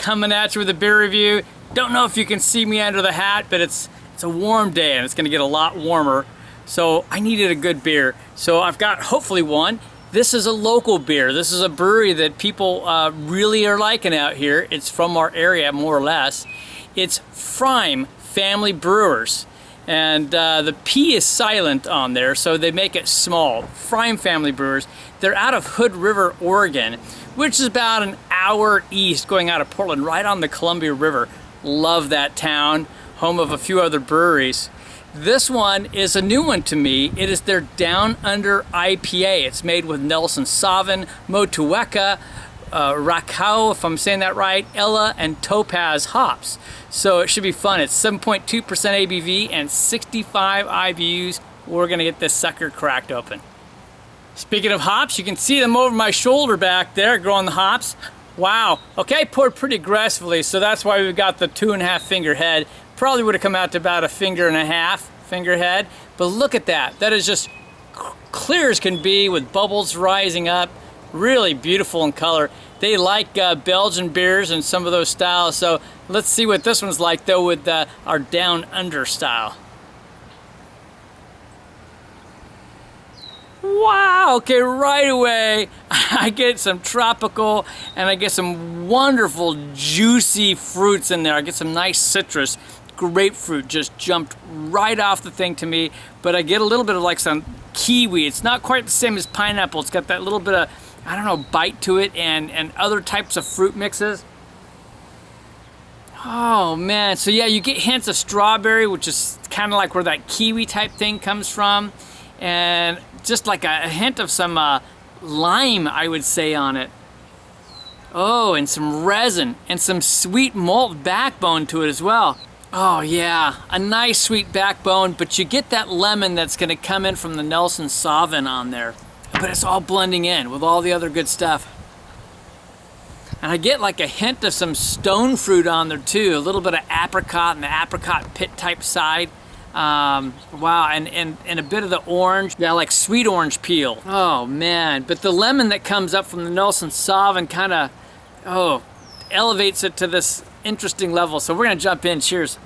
coming at you with a beer review. Don't know if you can see me under the hat, but it's a warm day and it's gonna get a lot warmer. So I needed a good beer. So I've got hopefully one. This is a local beer. This is a brewery that people really are liking out here. It's from our area, more or less. It's pFreim, Family Brewers. And the P is silent on there, so they make it small. pFreim Family Brewers. They're out of Hood River, Oregon, which is about an hour east going out of Portland, right on the Columbia River. Love that town, home of a few other breweries. This one is a new one to me. It is their Down Under IPA. It's made with Nelson Sauvin, Motueka, Rakau, if I'm saying that right, Ella, and Topaz hops. So it should be fun. It's 7.2% ABV and 65 IBUs. We're gonna get this sucker cracked open. Speaking of hops, you can see them over my shoulder back there, growing the hops. Wow, okay, I poured pretty aggressively, so that's why we've got the 2.5 finger head. Probably would have come out to about 1.5 finger head, but look at that. That is just clear as can be with bubbles rising up. Really beautiful in color. They like Belgian beers and some of those styles, so let's see what this one's like though with our Down Under style. Wow, okay, right away I get some tropical and I get some wonderful juicy fruits in there. I get some nice citrus. Grapefruit just jumped right off the thing to me, but I get a little bit of like some kiwi. It's not quite the same as pineapple. It's got that little bit of, I don't know, bite to it and other types of fruit mixes. Oh man, so yeah, you get hints of strawberry, which is kind of like where that kiwi type thing comes from, and just like a hint of some lime, I would say, on it. Oh, and some resin and some sweet malt backbone to it as well. Oh yeah, a nice sweet backbone, but you get that lemon that's gonna come in from the Nelson Sauvin on there. But it's all blending in with all the other good stuff. And I get like a hint of some stone fruit on there too, a little bit of apricot and the apricot pit type side. Wow, and a bit of the orange, yeah, like sweet orange peel. Oh man, but the lemon that comes up from the Nelson Sauvin kind of, elevates it to this interesting level. So we're gonna jump in, cheers.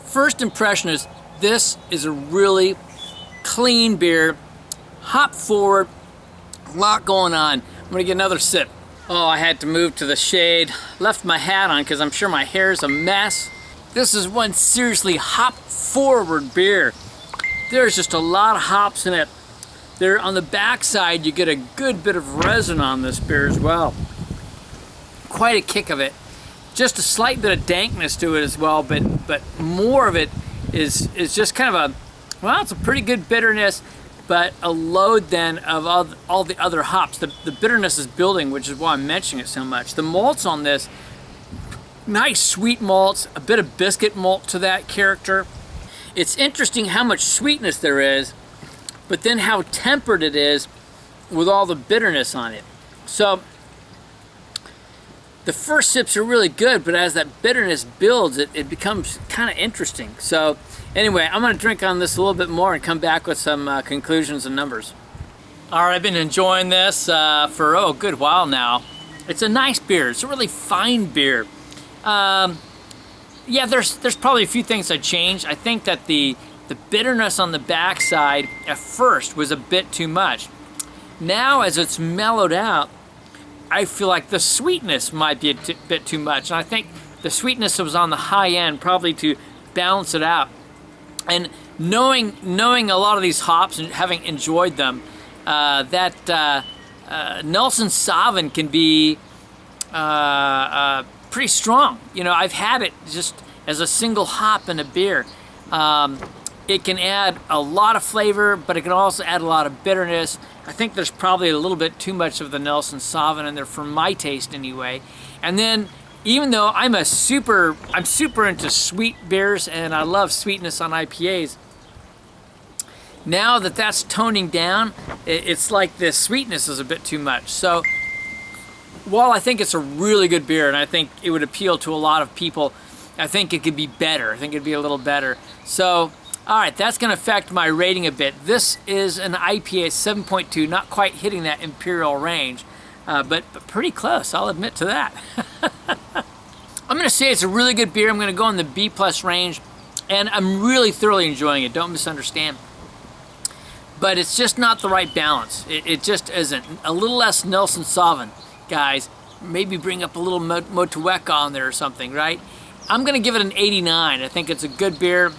First impression is this is a really clean beer, hop forward, a lot going on. I'm gonna get another sip. Oh, I had to move to the shade. Left my hat on because I'm sure my hair is a mess. This is one seriously hop forward beer. There's just a lot of hops in it. There on the backside, you get a good bit of resin on this beer as well. Quite a kick of it. Just a slight bit of dankness to it as well, but more of it is just kind of a, well, it's a pretty good bitterness, but a load then of all the other hops. The bitterness is building, which is why I'm mentioning it so much. The malts on this, nice sweet malts, a bit of biscuit malt to that character. It's interesting how much sweetness there is, but then how tempered it is with all the bitterness on it. So the first sips are really good, but as that bitterness builds, it becomes kind of interesting. So anyway, I'm gonna drink on this a little bit more and come back with some conclusions and numbers. All right, I've been enjoying this for a good while now. It's a nice beer, it's a really fine beer. Yeah, there's probably a few things I changed. I think that the bitterness on the backside at first was a bit too much. Now as it's mellowed out, I feel like the sweetness might be a bit too much. And I think the sweetness was on the high end probably to balance it out. And knowing a lot of these hops and having enjoyed them, that Nelson Sauvin can be pretty strong. You know, I've had it just as a single hop in a beer. It can add a lot of flavor, but it can also add a lot of bitterness. I think there's probably a little bit too much of the Nelson Sauvin in there for my taste anyway. And then, even though I'm super into sweet beers and I love sweetness on IPAs, now that that's toning down, it's like the sweetness is a bit too much. So, while I think it's a really good beer and I think it would appeal to a lot of people, I think it could be better. I think it'd be a little better. So, All right, that's going to affect my rating a bit. This is an IPA 7.2, not quite hitting that imperial range, but pretty close, I'll admit to that. I'm going to say it's a really good beer. I'm going to go in the B+ range, and I'm really thoroughly enjoying it. Don't misunderstand. But it's just not the right balance. It just isn't. A little less Nelson Sauvin, guys. Maybe bring up a little Motueka on there or something, right? I'm going to give it an 89. I think it's a good beer.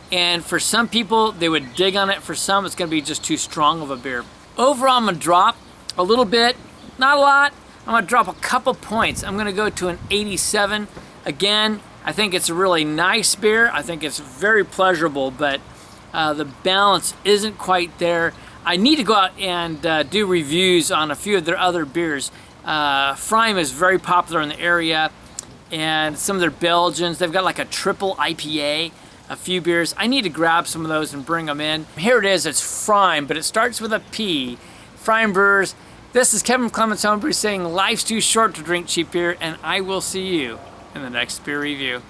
And for some people, they would dig on it. For some, it's going to be just too strong of a beer. Overall, I'm going to drop a little bit. Not a lot. I'm going to drop a couple points. I'm going to go to an 87. Again, I think it's a really nice beer. I think it's very pleasurable, but the balance isn't quite there. I need to go out and do reviews on a few of their other beers. pFreim is very popular in the area, and some of their Belgians, they've got like a triple IPA, a few beers. I need to grab some of those and bring them in. Here it is, it's pFreim, but it starts with a P. pFreim Brewers. This is Kevin Clements Homebrew saying life's too short to drink cheap beer, and I will see you in the next beer review.